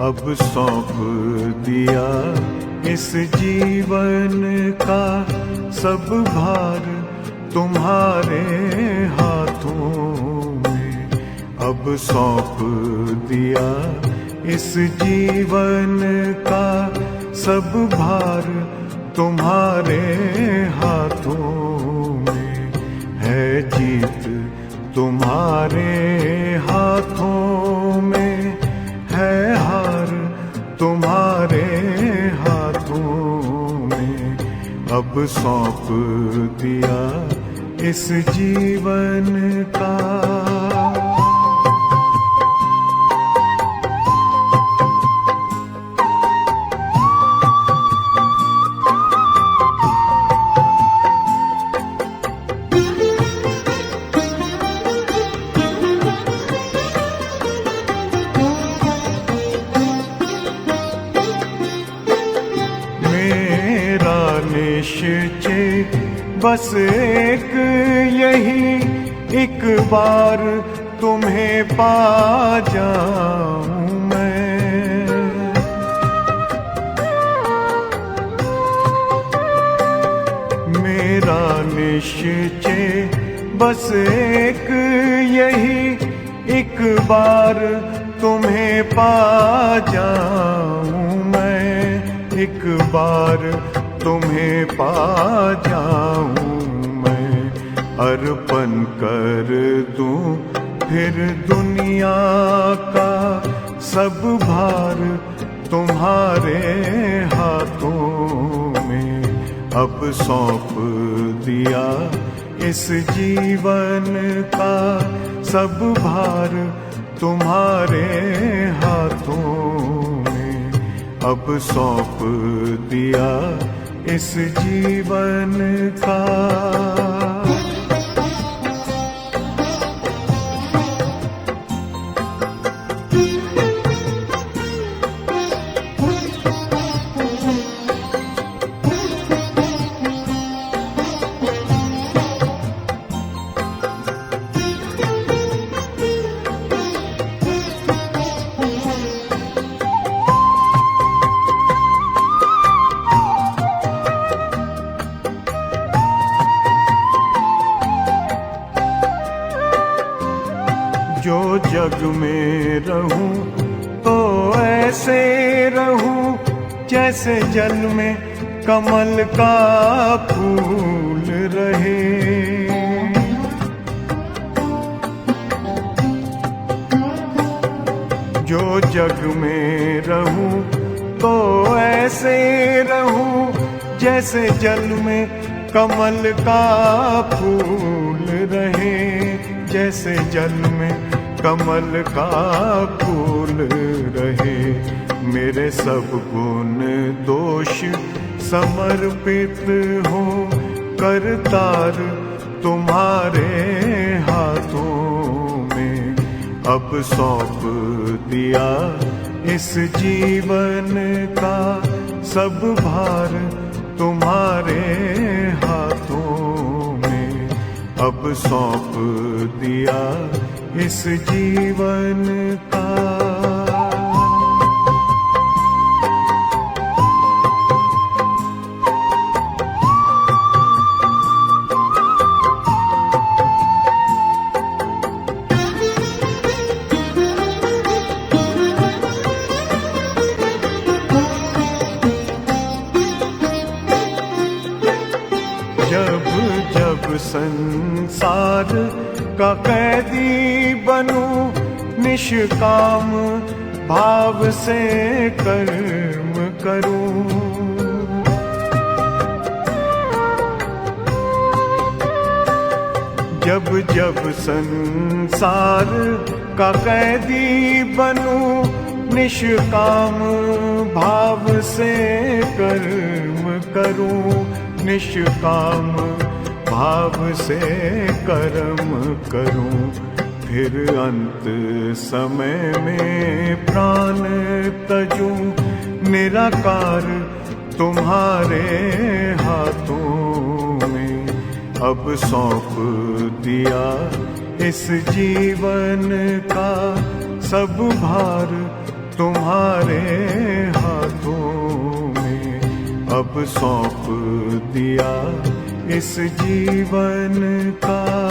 अब सौंप दिया इस जीवन का सब भार तुम्हारे हाथों में। अब सौंप दिया इस जीवन का सब भार तुम्हारे हाथों में। है जीत तुम्हारे हाथों में, है हार तुम्हारे हाथों में। अब सौंप दिया इस जीवन का। निश्चय बस एक यही, एक बार तुम्हें पा जाऊं मैं। मेरा निश्चय बस एक यही, एक बार तुम्हें पा जाऊं मैं। एक बार तुम्हें पा जाऊं मैं। अर्पण कर दूं फिर दुनिया का सब भार तुम्हारे हाथों में। अब सौंप दिया इस जीवन का सब भार तुम्हारे हाथों में। अब सौंप दिया इस जीवन का। जो जग में रहूं तो ऐसे रहूं जैसे जल में कमल का फूल रहे। जो जग में रहूं तो ऐसे रहूं जैसे जल में कमल का फूल रहे। जैसे जल में कमल का फूल रहे। मेरे सब गुण दोष समर्पित हो करतार तुम्हारे हाथों में। अब सौंप दिया इस जीवन का सब भार तुम्हारे हाथों में। अब सौंप दिया इस जीवन का। जब जब संसार का कैदी बनूं निष्काम भाव से कर्म करूं। जब जब संसार का कैदी बनूं, निष्काम भाव से कर्म करूं, निष्काम भाव से कर्म करूं। फिर अंत समय में प्राण तजूं, निराकार तुम्हारे हाथों में। अब सौंप दिया इस जीवन का सब भार तुम्हारे हाथों में। अब सौंप दिया इस जीवन का